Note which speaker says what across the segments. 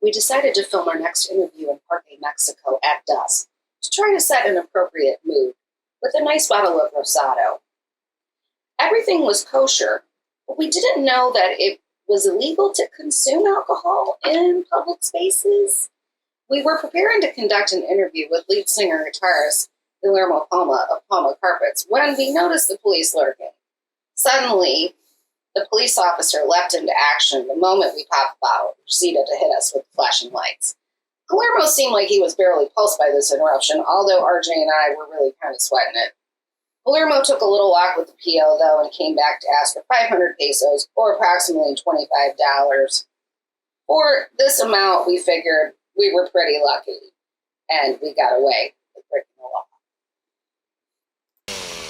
Speaker 1: We decided to film our next interview in Parque, Mexico at dusk to try to set an appropriate mood with a nice bottle of Rosado. Everything was kosher, but we didn't know that it was illegal to consume alcohol in public spaces. We were preparing to conduct an interview with lead singer and guitarist Guillermo Palma of Palma Carpets when we noticed the police lurking. Suddenly, the police officer leapt into action the moment we popped the bottle and proceeded to hit us with flashing lights. Guillermo seemed like he was barely pulsed by this interruption, although RJ and I were really kind of sweating it. Guillermo took a little walk with the PO, though, and came back to ask for 500 pesos, or approximately $25. For this amount, we figured we were pretty lucky, and we got away with breaking the law.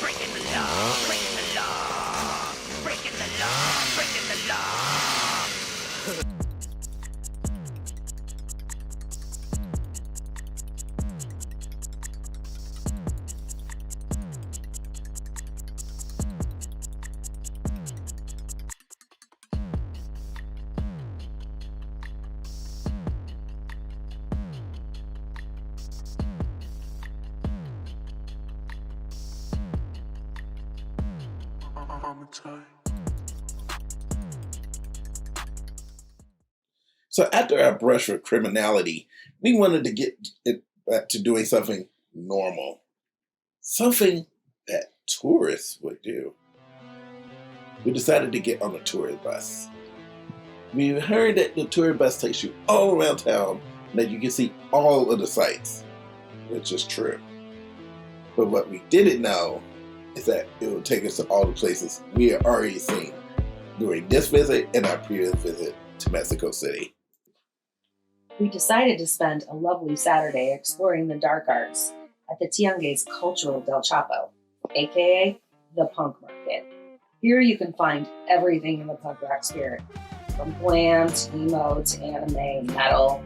Speaker 2: Breaking the law, breaking the law, breaking the law, breaking the law.
Speaker 3: So after our brush with criminality, we wanted to get it back to doing something normal. Something that tourists would do. We decided to get on a tourist bus. We heard that the tour bus takes you all around town and that you can see all of the sights, which is true. But what we didn't know is that it would take us to all the places we had already seen during this visit and our previous visit to Mexico City.
Speaker 1: We decided to spend a lovely Saturday exploring the dark arts at the Tianguis Cultural del Chopo, aka the punk market. Here you can find everything in the punk rock spirit, from glam to emo to anime, metal.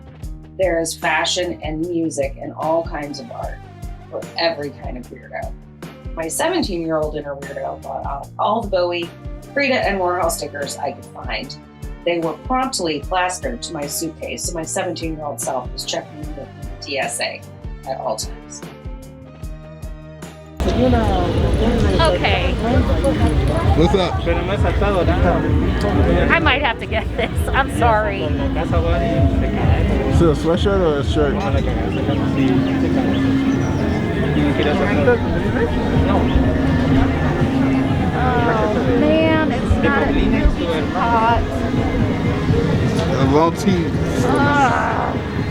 Speaker 1: There is fashion and music and all kinds of art for every kind of weirdo. My 17-year-old inner weirdo bought out all the Bowie, Frida, and Warhol stickers I could find. They were promptly plastered to my suitcase, so my 17-year-old self was checking in with DSA at all times.
Speaker 4: Okay.
Speaker 5: What's up?
Speaker 4: I might have to get this. I'm sorry.
Speaker 5: Is it a sweatshirt or a shirt?
Speaker 4: Oh man, it's not really hot.
Speaker 5: A long tee.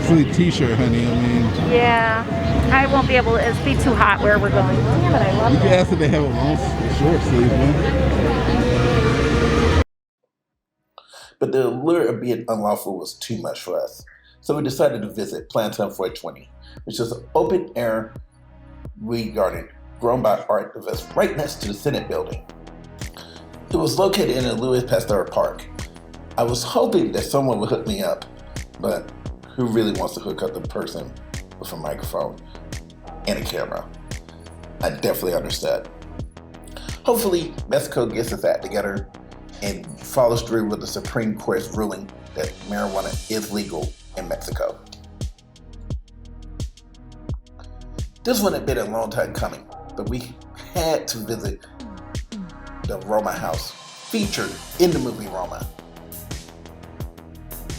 Speaker 5: Sleeve t-shirt, honey. I mean.
Speaker 4: Yeah, I won't be able to. It's be too hot where we're going. Yeah, but I love
Speaker 5: You can
Speaker 4: it.
Speaker 5: ask if they have a long short sleeve one.
Speaker 3: But the allure of being unlawful was too much for us. So we decided to visit Planton 420, which is an open-air weed garden grown by artists right next to the Senate building. It was located in the Luis Pasteur Park. I was hoping that someone would hook me up, but who really wants to hook up the person with a microphone and a camera? I definitely understood. Hopefully, Mexico gets its act together and follows through with the Supreme Court's ruling that marijuana is legal in Mexico. This one had been a long time coming, but we had to visit the Roma house featured in the movie Roma.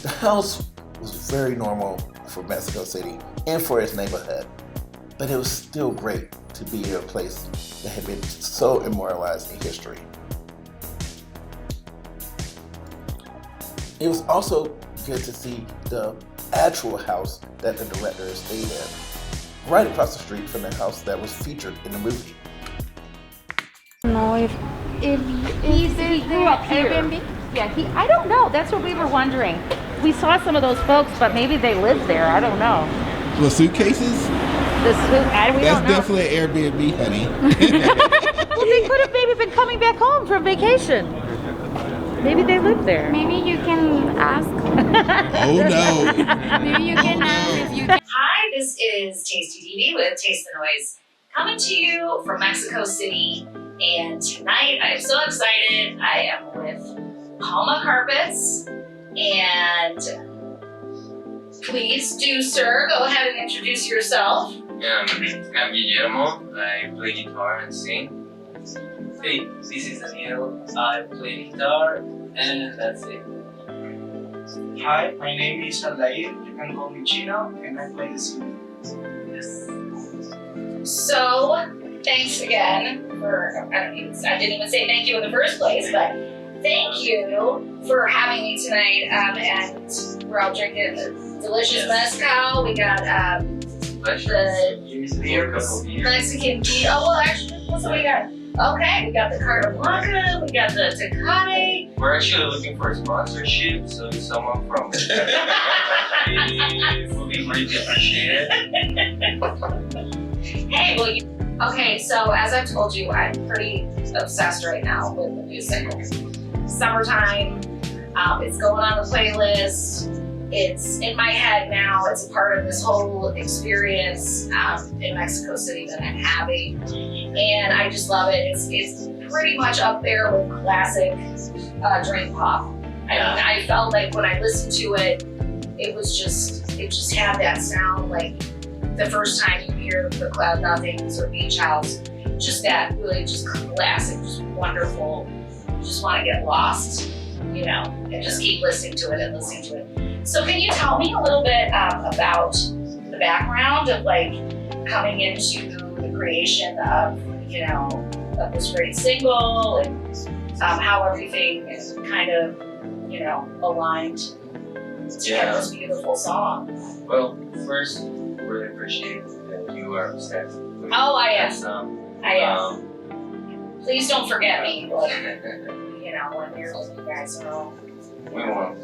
Speaker 3: The house was very normal for Mexico City and for its neighborhood, but it was still great to be in a place that had been so immortalized in history. It was also good to see the actual house that the director stayed in, right across the street from the house that was featured in the movie.
Speaker 4: No, if he grew up here. Airbnb? Yeah, I don't know. That's what we were wondering. We saw some of those folks, but maybe they lived there. I don't know.
Speaker 5: Well, suitcases? That's definitely an Airbnb, honey.
Speaker 4: Well, they could have maybe been coming back home from vacation. Maybe they live there.
Speaker 6: Maybe you can ask.
Speaker 5: Oh no.
Speaker 6: Maybe you can ask if you can.
Speaker 1: Hi, this is Tasty TV with Taste the Noise, coming to you from Mexico City. And tonight, I am so excited. I am with Palma Carpets, and Please do, sir. Go ahead and introduce yourself.
Speaker 7: I'm Guillermo. I play guitar and sing.
Speaker 8: Hey, this is Daniel. I play guitar, and that's it.
Speaker 9: Hi, my name is BLAIR. You can call me Chino, and I play the CD.
Speaker 1: So, thanks again for, I didn't even say thank you in the first place, but thank you for having me tonight. And we're all drinking delicious mezcal. We got the Mexican tea. Oh, well, actually, what's what we got? Okay, we got the Carta Blanca, we got the Tecate.
Speaker 7: We're actually looking for a sponsorship, so if someone from the will be greatly appreciated.
Speaker 1: Hey, well, okay, so as I've told you, I'm pretty obsessed right now with the new single. Summertime, it's going on the playlist. It's in my head now. It's a part of this whole experience in Mexico City that I'm having, and I just love it. It's pretty much up there with classic dream pop. I mean, I felt like when I listened to it, it just had that sound like the first time you hear the Cloud Nothings or Beach House. Just that really just classic, just wonderful. You just want to get lost, you know, and just keep listening to it and listening to it. So can you tell me a little bit about the background of like coming into the creation of, you know, of this great single and how everything is kind of, you know, aligned to get this beautiful song?
Speaker 7: Well, first, really appreciate that you are obsessed with
Speaker 1: I
Speaker 7: that
Speaker 1: am.
Speaker 7: song.
Speaker 1: I am. Please don't forget me, like, you know, when you guys are all.
Speaker 7: We want.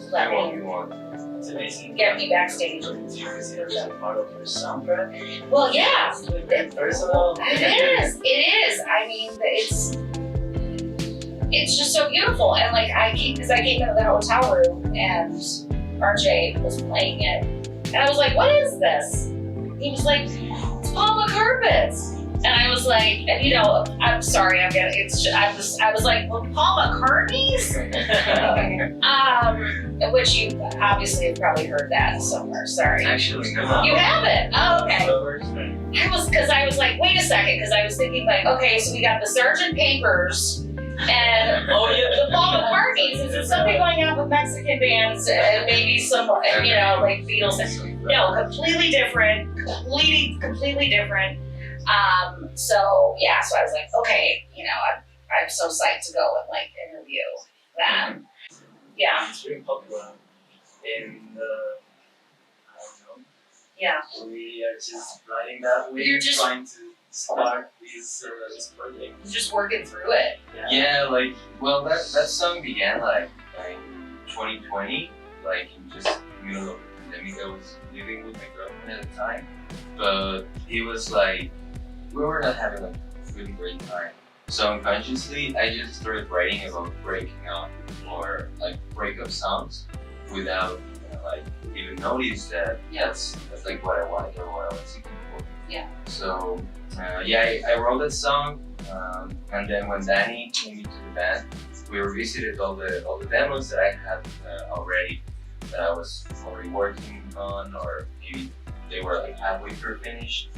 Speaker 8: It's amazing.
Speaker 1: Get me backstage.
Speaker 8: Do you consider that part of your soundtrack?
Speaker 1: Well, yeah.
Speaker 8: It's really very personal.
Speaker 1: It is. I mean, it's just so beautiful. And like I came into the hotel room and RJ was playing it, and I was like, "What is this?" He was like, "It's Palma Carpets." And I was like, and you know, I'm sorry, I was like, well, Paul McCartney's? Which you obviously have probably heard that somewhere, sorry.
Speaker 7: Actually, no.
Speaker 1: You haven't? Oh, okay. I was like, wait a second, because I was thinking like, okay, so we got the Sgt. Papers and the Paul McCartney's. Is there something going on with Mexican bands and maybe some, you know, like Beatles? No, completely different. So I was like, okay, you know, I'm so psyched to go and like interview them. Yeah.
Speaker 8: It's very popular in the, I don't know.
Speaker 1: Yeah.
Speaker 8: We are just writing that. We're just trying to start this project.
Speaker 1: Just working through it.
Speaker 7: Yeah, like, well, that song began like in 2020, like in just the middle of the pandemic. I was living with my girlfriend at the time, but it was like, we were not having like a really great time. So unconsciously, I just started writing about breaking up or like breakup songs without like even notice that that's like what I wanted or what I was seeking for.
Speaker 1: Yeah.
Speaker 7: So I wrote that song, and then when Danny came into the band, we revisited all the demos that I had already that I was already working on, or maybe they were like halfway through finished.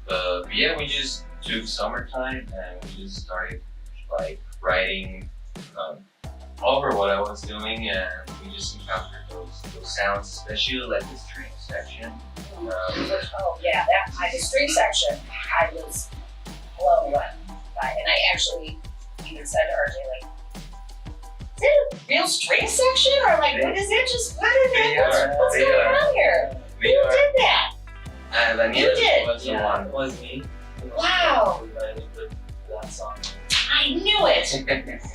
Speaker 7: But yeah, we just took summertime and we just started like writing over what I was doing, and we just encountered those sounds, especially like the string section.
Speaker 1: The string section, I was blown away by, and I actually even said to RJ like, is it a real string section or like what's going on here? Who did that?
Speaker 7: Daniel
Speaker 8: was the one. It was me.
Speaker 1: Wow.
Speaker 8: That song.
Speaker 1: I knew it.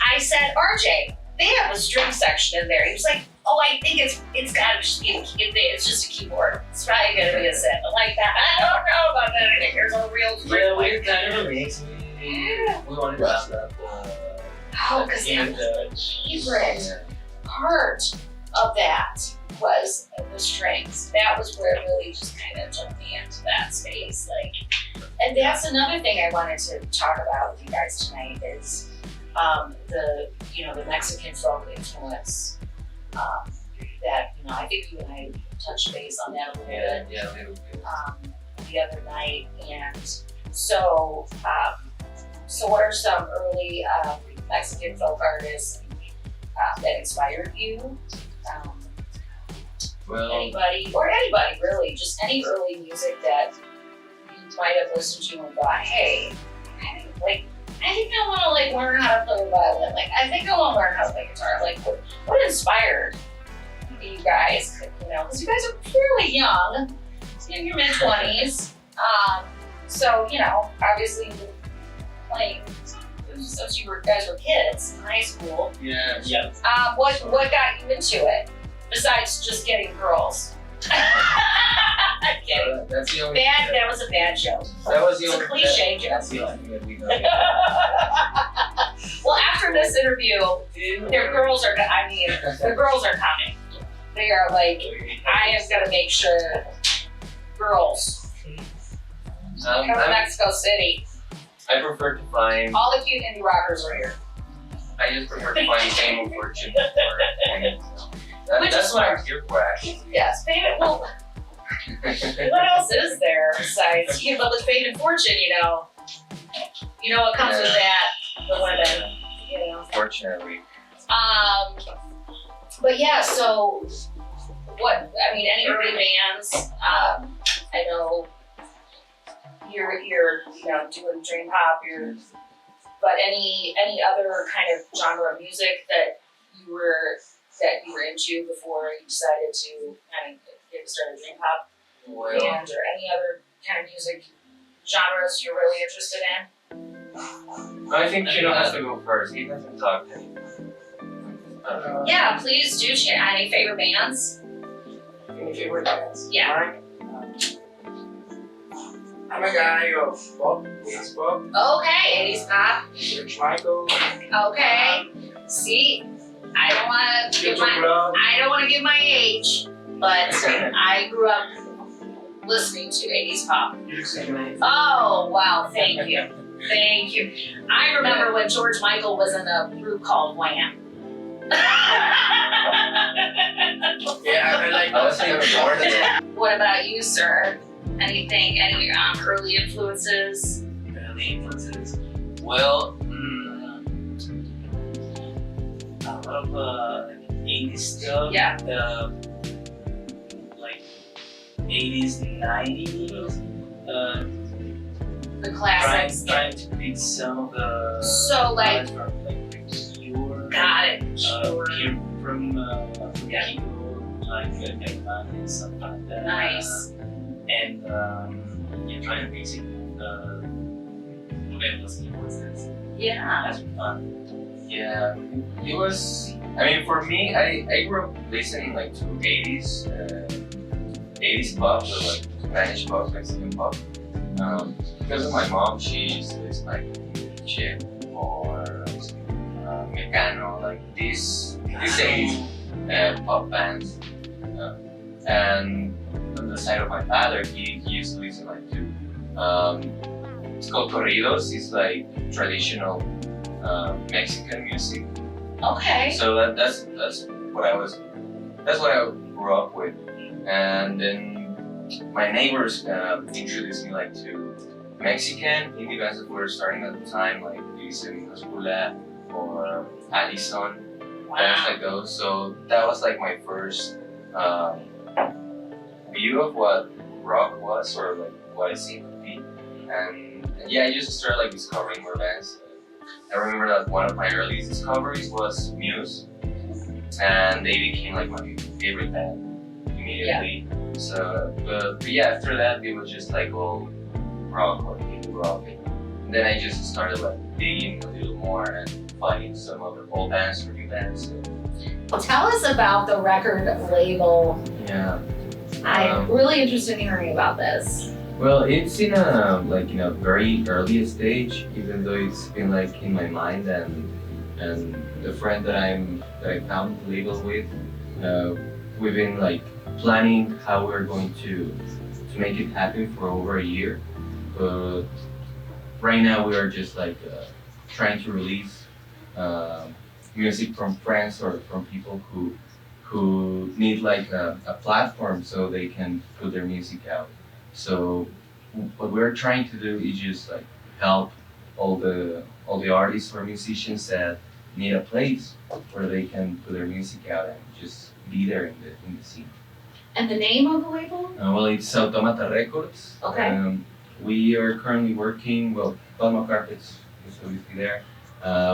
Speaker 1: I said, RJ, they have a string section in there. He was like, oh, I think it's got to be it's just a keyboard. It's probably going to be a set. I'm like that. I don't know about that. I think there's a real string.
Speaker 8: Yeah, we kind of amazed me. We wanted to have that.
Speaker 1: Because the favorite part of that was the strings. That was where it really just kind of took me into that space. And that's another thing I wanted to talk about with you guys tonight is the Mexican folk influence
Speaker 10: that, you know, I think you and I touched base on that a little bit.
Speaker 7: Yeah, a little bit.
Speaker 10: The other night, and so what are some early Mexican folk artists that inspired you?
Speaker 7: Well,
Speaker 10: Anybody really, just any early music that you might have listened to and thought, hey, I think I want to like learn how to play the violin. Like, I think I want to learn how to play guitar. Like, what inspired you guys? You know, because you guys are fairly young, in your mid-20s. So, you know, obviously you've been playing since you guys were kids in high school.
Speaker 7: yeah.
Speaker 10: What got you into it besides just getting girls? I'm kidding.
Speaker 7: That's the only.
Speaker 10: That was a bad joke.
Speaker 7: That was the
Speaker 10: It's
Speaker 7: only.
Speaker 10: a cliche joke.
Speaker 7: That's the only thing that we know.
Speaker 10: Well, after this interview, their girls are. I mean, the girls are coming. They are like, I have got to make sure girls come to Mexico City.
Speaker 7: I prefer to find.
Speaker 10: All the cute indie rockers are here.
Speaker 7: I just prefer to find fame and fortune.
Speaker 10: Which
Speaker 7: That's
Speaker 10: is
Speaker 7: what I'm here for, actually.
Speaker 10: Yes, fame. Well, what else is there besides? You know, with fame and fortune, you know what comes with that. The women, you know.
Speaker 7: Fortunately.
Speaker 10: But yeah, so any early bands? I know you're you know doing dream pop. But any other kind of genre of music that you were into before you decided to kind of get started dream pop band, or any other kind of music genres you're really interested in?
Speaker 7: I think Chino has to go first. He hasn't talked anything.
Speaker 10: Yeah, please do share any favorite bands.
Speaker 9: Any favorite bands?
Speaker 10: Yeah.
Speaker 9: Mine? I'm a guy of pop, 80s pop,
Speaker 10: Okay, 80s pop.
Speaker 9: George Michael,
Speaker 10: Okay. See, I don't want to give my age, but I grew up listening to 80s pop. Oh wow, thank you. Thank you. I remember when George Michael was in a group called Wham.
Speaker 9: Yeah, I like
Speaker 7: I was even born in it.
Speaker 10: What about you, sir? Anything, any early influences?
Speaker 8: Early influences. Well, a lot of 80s stuff.
Speaker 10: Yeah.
Speaker 8: Like 80s, 90s.
Speaker 10: The classics.
Speaker 8: Trying to pick some of the.
Speaker 10: So like.
Speaker 8: From Cure.
Speaker 10: Got it.
Speaker 8: Cure from Cure, like Eggman and stuff like that.
Speaker 10: Nice.
Speaker 8: And trying to mix it with endless influences.
Speaker 10: Yeah.
Speaker 8: That's fun.
Speaker 7: Yeah, it was. I mean, for me, I grew up listening like to 80s, 80s pop, or like Spanish pop, Mexican pop. Because of my mom, she used to listen like Chip or Mecano, like these 80s pop bands. And on the side of my father, he used to listen like to it's called corridos. It's like traditional Mexican music.
Speaker 10: Okay.
Speaker 7: So that's what I grew up with. And then my neighbors introduced me like to Mexican indie bands that were starting at the time, like Flea or Allison, bands like those. So that was like my first view of what rock was, or like what it seemed to be. And yeah, I just started like discovering more bands. I remember that one of my earliest discoveries was Muse, and they became like my favorite band immediately. Yeah. So, but yeah, after that it was just like all rock or indie rock. And then I just started like digging a little more and finding some other old bands or new bands. So.
Speaker 10: Tell us about the record label.
Speaker 7: Yeah.
Speaker 10: I'm really interested in hearing about this.
Speaker 7: Well, it's in a very early stage, even though it's been like in my mind, and the friend that I found the label with, we've been like planning how we're going to make it happen for over a year. But right now we are just like trying to release music from friends or from people who who need like a platform so they can put their music out. So what we're trying to do is just like help all the artists or musicians that need a place where they can put their music out and just be there in the scene.
Speaker 10: And the name of the label?
Speaker 7: Well, it's Automata Records.
Speaker 10: Okay.
Speaker 7: We are currently working, well, Palma Carpets is obviously there.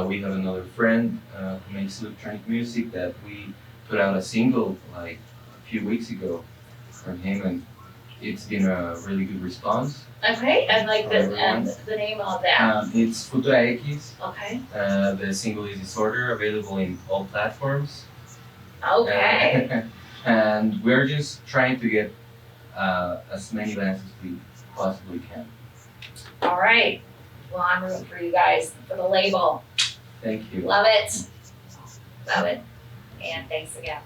Speaker 7: We have another friend who makes electronic music that we put out a single like a few weeks ago from him, and it's been a really good response.
Speaker 10: Okay, and like the name of that?
Speaker 7: It's Futura X.
Speaker 10: Okay.
Speaker 7: The single is Disorder, available in all platforms.
Speaker 10: Okay.
Speaker 7: And we're just trying to get as many bands as we possibly can.
Speaker 10: All right. Well, I'm rooting for you guys for the label.
Speaker 7: Thank you.
Speaker 10: Love it. Love it. And thanks again.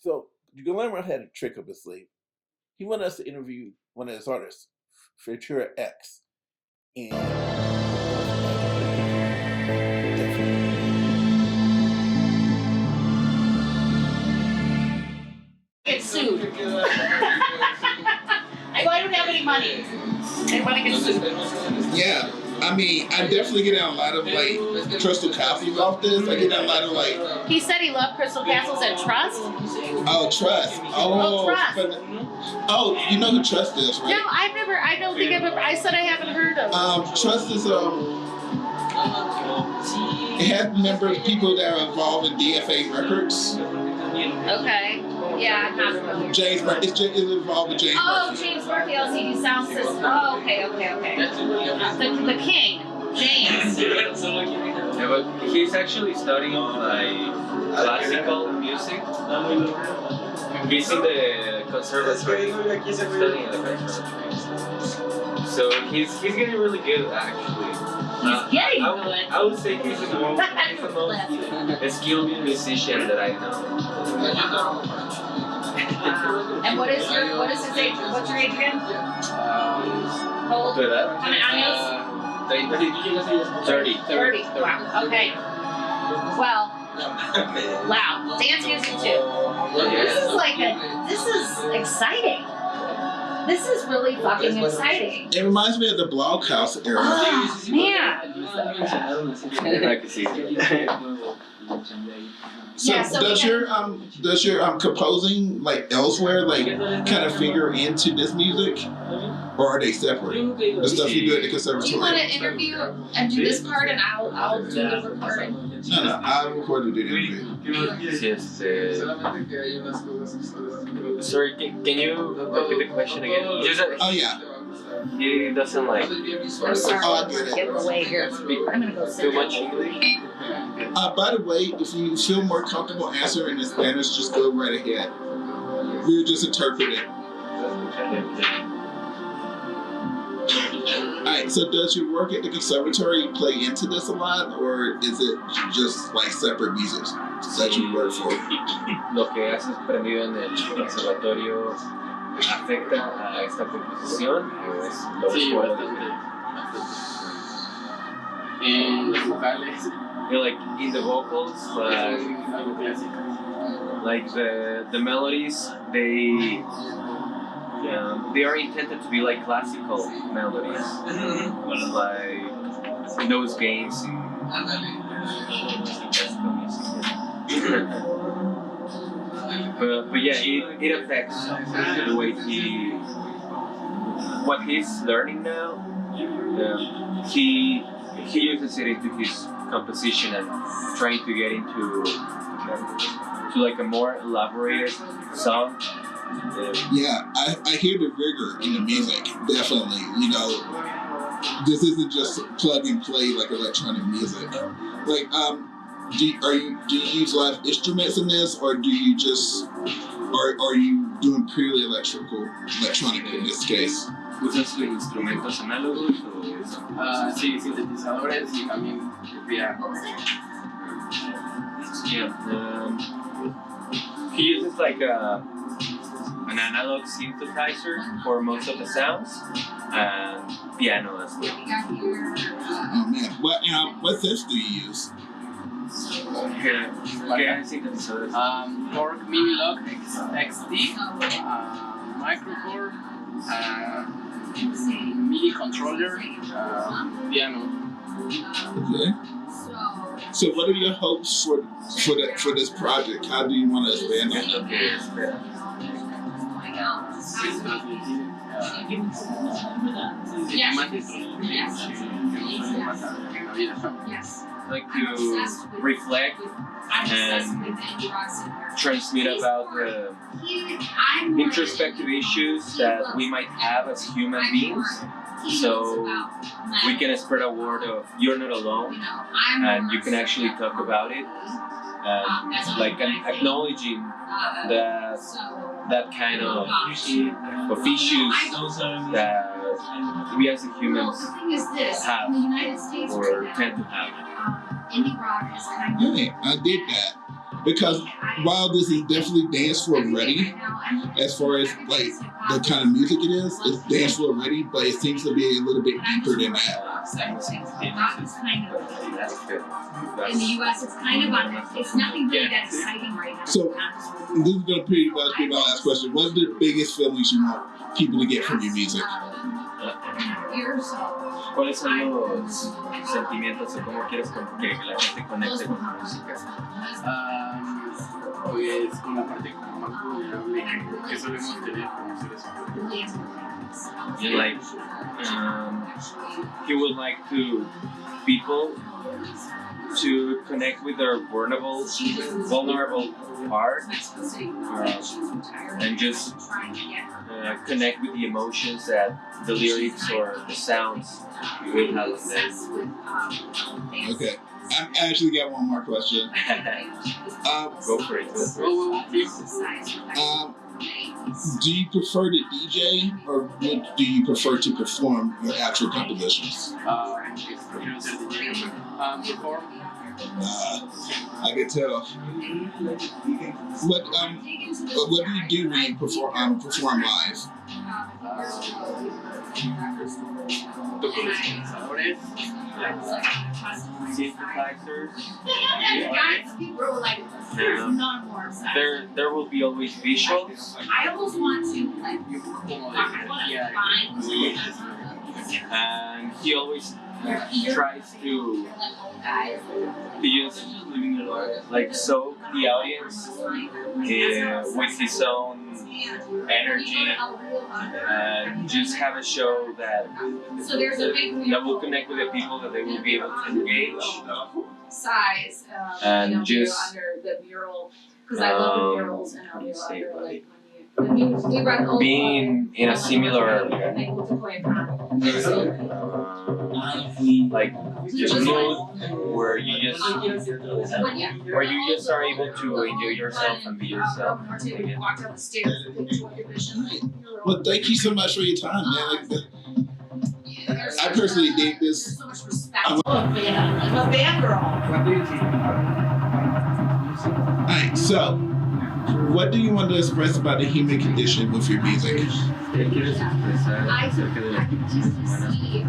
Speaker 3: So Guillermo had a trick up his sleeve. He wanted us to interview one of his artists, Futura X. And
Speaker 4: Get sued. I don't have any money. I want to get sued.
Speaker 5: Yeah. I mean, I definitely get out a lot of like Crystal Castles off this. I get out a lot of like.
Speaker 4: He said he loved Crystal Castles and Trust.
Speaker 5: Oh, Trust. Oh,
Speaker 4: Trust.
Speaker 5: Oh, you know who Trust is, right?
Speaker 4: No, I don't think I've ever. I said I haven't heard of.
Speaker 5: Trust is it has members, people that are involved in DFA Records.
Speaker 4: Okay. Yeah, I'm not familiar.
Speaker 5: James Murphy. It's involved with James Murphy.
Speaker 4: James Murphy, LCD Sound System. Oh, okay. The king, James.
Speaker 7: Yeah, but he's actually studying like classical music. He's in the conservatory. Studying in the conservatory. So he's getting really good actually.
Speaker 4: He's getting good.
Speaker 7: I would say he's the most skilled musician that I know.
Speaker 4: And what is his age? What's your age again? How old? How many años?
Speaker 7: 30.
Speaker 4: 30. Wow. Okay. Well, wow. Dance music too. This is exciting. This is really fucking exciting.
Speaker 5: It reminds me of the Bloghouse era.
Speaker 4: Oh, man.
Speaker 7: I can see it.
Speaker 5: So,
Speaker 4: Yeah, so
Speaker 5: does your composing like elsewhere like kind of figure into this music, or are they separate? The stuff you do at the conservatory.
Speaker 10: Do you want to interview and do this part, and I'll do the recording?
Speaker 5: No, I recorded the interview.
Speaker 7: Yes. Sorry, can you repeat the question again?
Speaker 5: Oh yeah.
Speaker 7: He doesn't like.
Speaker 4: I'm sorry.
Speaker 5: Oh, I get it.
Speaker 4: Get away here. I'm gonna go sit
Speaker 7: Too
Speaker 4: down.
Speaker 7: much English.
Speaker 5: By the way, if you feel more comfortable answering in Spanish, just go right ahead. We'll just interpret it. Alright, so does your work at the conservatory play into this a lot, or is it just like separate music that you work for?
Speaker 7: Lo que has aprendido en el conservatorio afecta a esta composición.
Speaker 8: Sí, bastante. En los vocales.
Speaker 7: Like in the vocals, like the melodies, they are intended to be like classical melodies, like those games in classical music. but yeah, it affects the way what he's learning now. He uses it into his composition and trying to get into like a more elaborated sound.
Speaker 5: Yeah, I hear the rigor in the music, definitely. You know, this isn't just plug and play like electronic music. Like, do you use live instruments in this, or do you just, or are you doing purely electronic in this case?
Speaker 7: ¿Usas instrumentos análogos o...?
Speaker 8: Sí, sintetizadores y también piano.
Speaker 7: Yeah, he uses like an analog synthesizer for most of the sounds, and piano as well.
Speaker 5: Oh man, what synths do you use?
Speaker 7: ¿Qué sintetizadores?
Speaker 11: Korg Mini Log XD, microcore, MIDI controller, piano.
Speaker 5: Okay. So, what are your hopes for this project? How do you want to expand on it?
Speaker 7: I'd like to reflect and transmit about the introspective issues that we might have as human beings, so we can spread a word of you're not alone and you can actually talk about it, and like acknowledging that kind of issues that we as the humans have or tend to have.
Speaker 5: Hey, I did that. Because while this is definitely dance floor ready, as far as like the kind of music it is, it's dance floor ready, but it seems to be a little bit deeper than that.
Speaker 10: In the US, it's kind of it's nothing really that exciting right now.
Speaker 5: So, this is going to pretty much be my last question. What's the biggest feelings you want people to get from your music?
Speaker 7: ¿Cuáles son los sentimientos o cómo quieres que la gente conecte con tu música?
Speaker 11: Pues con la parte como más vulnerable que solemos tener como seres humanos.
Speaker 7: You like, he would like to people to connect with their vulnerable part, and just connect with the emotions that the lyrics or the sounds will have on them.
Speaker 5: Okay. I actually got one more question.
Speaker 7: Go for it.
Speaker 5: Do you prefer to DJ or do you prefer to perform your actual compositions?
Speaker 11: Perform.
Speaker 5: I can tell. What do you do when you perform live?
Speaker 11: Toco los sintetizadores,
Speaker 7: Synthesizers.
Speaker 10: There
Speaker 7: There will be always visuals.
Speaker 10: I almost want to
Speaker 7: And he always tries to just like soak the audience with his own energy and just have a show that will connect with the people, that they will be able to engage
Speaker 10: size
Speaker 7: and just
Speaker 10: under the mural, because I love the murals and I'll be under like when you run over
Speaker 7: being in a similar like mood where you just are able to enjoy yourself and be yourself.
Speaker 10: Walked up the stairs and picked up your vision.
Speaker 5: Well, thank you so much for your time, man. I personally dig this.
Speaker 10: So much respect. I'm a band girl.
Speaker 5: Alright, so what do you want to express about the human condition with your music?
Speaker 10: I see,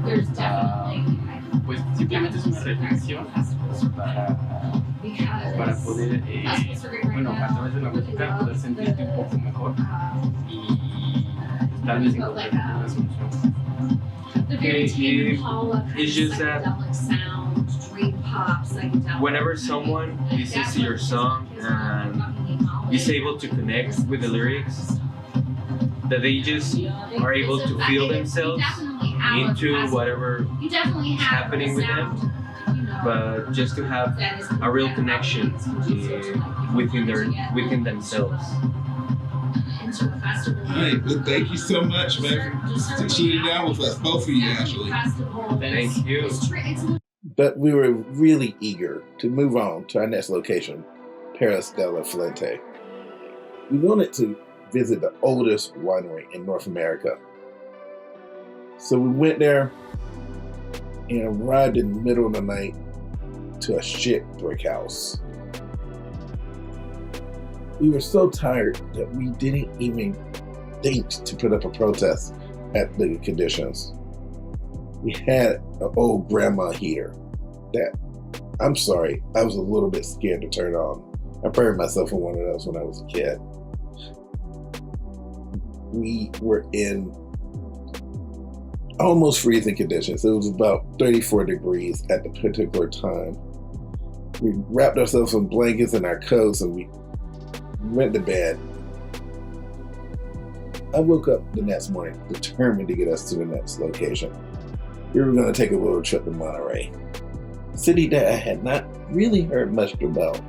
Speaker 10: there's definitely
Speaker 11: Pues simplemente es una reflexión para poder, bueno, a través de la música poder sentirte un poco mejor y tal vez encontrar una solución.
Speaker 7: It's just that whenever someone listens to your song and is able to connect with the lyrics, that they just are able to feel themselves into whatever is happening with them, but just to have a real connection within themselves.
Speaker 5: Alright, well, thank you so much, man, for sitting down with us, both of you, actually.
Speaker 7: Thank you.
Speaker 3: But we were really eager to move on to our next location, Parras de la Fuente. We wanted to visit the oldest winery in North America. So we went there and arrived in the middle of the night to a shit brick house. We were so tired that we didn't even think to put up a protest at the conditions. We had an old grandma here that I'm sorry, I was a little bit scared to turn on. I burned myself in one of those when I was a kid. We were in almost freezing conditions. It was about 34 degrees at the particular time. We wrapped ourselves in blankets and our coats and we went to bed. I woke up the next morning determined to get us to the next location. We were going to take a little trip to Monterrey, a city that I had not really heard much about,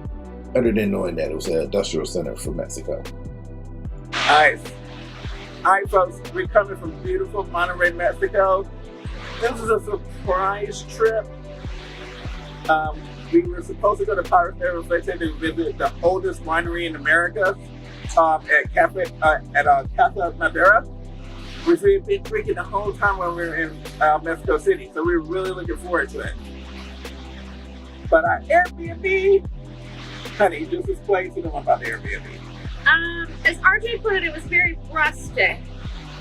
Speaker 3: other than knowing that it was an industrial center for Mexico.
Speaker 12: All right, folks, we're coming from beautiful Monterrey, Mexico. This is a surprise trip. We were supposed to go to Parras to visit the oldest winery in America at Casa Madera, which we've been drinking the whole time when we were in Mexico City. So we're really looking forward to it. But our Airbnb, honey, just explain to them about the Airbnb.
Speaker 4: As RJ put it, it was very rustic,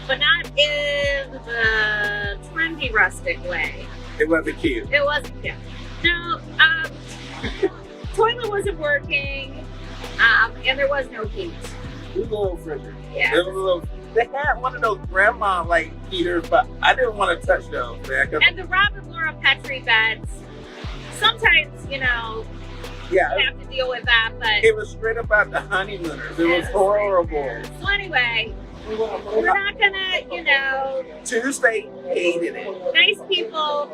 Speaker 4: but not in the trendy rustic way.
Speaker 12: It wasn't cute.
Speaker 4: It wasn't cute. No, toilet wasn't working, and there was no heat.
Speaker 12: It was a little frigid.
Speaker 4: Yeah.
Speaker 12: They had one of those grandma like heaters, but I didn't want to touch those, man.
Speaker 4: And the Robin Laura Petri beds, sometimes, you know, you have to deal with that, but
Speaker 12: it was straight about the honeymooners. It was horrible.
Speaker 4: So anyway, we're not gonna, you know.
Speaker 12: Tuesday hated it.
Speaker 4: Nice people,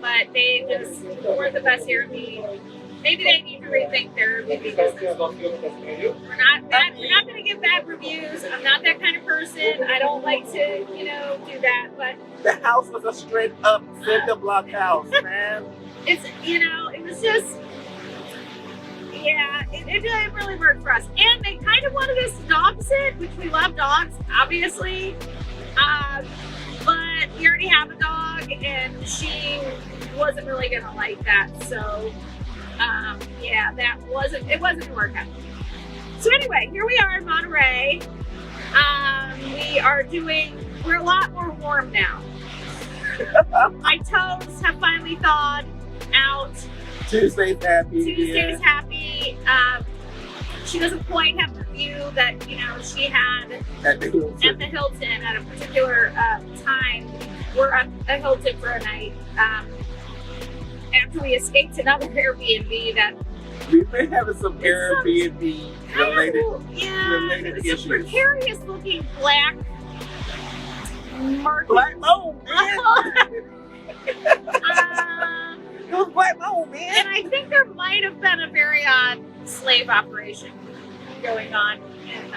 Speaker 4: but they just weren't the best Airbnb. Maybe they need to rethink their Airbnb business. We're not gonna give bad reviews. I'm not that kind of person. I don't like to, you know, do that. But
Speaker 12: the house was a straight up cinder block house, man.
Speaker 4: It's, you know, it was just. Yeah, it really worked for us. And they kind of wanted us to dog sit, which we love dogs, obviously. But we already have a dog, and she wasn't really gonna like that. So, yeah, it wasn't gonna work out. So anyway, here we are in Monterrey. We're a lot more warm now. My toes have finally thawed out.
Speaker 12: Tuesday's happy.
Speaker 4: Tuesday's happy. She doesn't quite have the view that, you know, she had
Speaker 12: at the
Speaker 4: Hilton at a particular time. We're at the Hilton for a night. After we escaped another Airbnb that
Speaker 12: we've been having some Airbnb related issues.
Speaker 4: Some precarious looking black market.
Speaker 12: Black mold, man. It was black mold, man.
Speaker 4: And I think there might have been a very odd slave operation going on in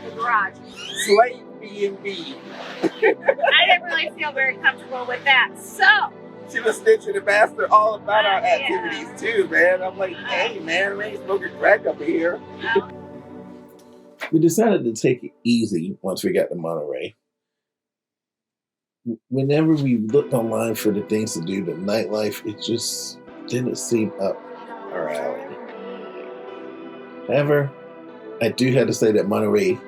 Speaker 4: the garage.
Speaker 12: Slave B&B.
Speaker 4: I didn't really feel very comfortable with that. So
Speaker 12: she was snitching the bastard all about our activities too, man. I'm like, hey, man, we ain't smoking crack up here.
Speaker 3: We decided to take it easy once we got to Monterrey. Whenever we looked online for the things to do, the nightlife, it just didn't seem up our alley. However, I do have to say that Monterrey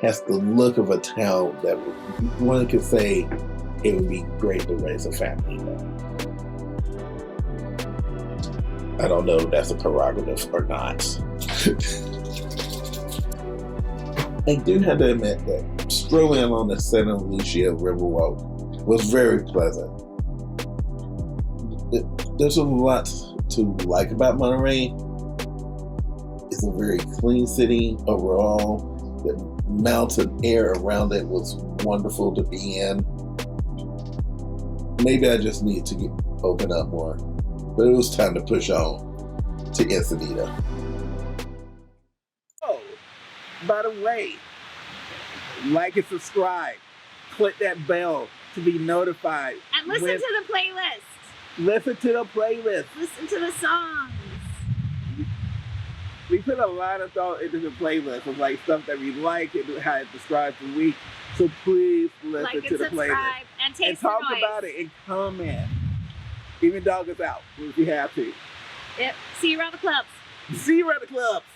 Speaker 3: has the look of a town that one could say it would be great to raise a family in. I don't know if that's a prerogative or not. I do have to admit that strolling along the Santa Lucia Riverwalk was very pleasant. There's a lot to like about Monterrey. It's a very clean city overall. The mountain air around it was wonderful to be in. Maybe I just need to open up more, but it was time to push on to Ensenada.
Speaker 12: Oh, by the way, like and subscribe. Click that bell to be notified.
Speaker 4: And listen to the playlist.
Speaker 12: Listen to the playlist.
Speaker 4: Listen to the songs.
Speaker 12: We put a lot of thought into the playlist of like stuff that we like and how it describes the week. So please listen to the playlist.
Speaker 4: And taste
Speaker 12: and talk
Speaker 4: the noise.
Speaker 12: about it and comment. Even dog us out if you have to.
Speaker 4: Yep. See you around the clubs.
Speaker 12: See you around the clubs.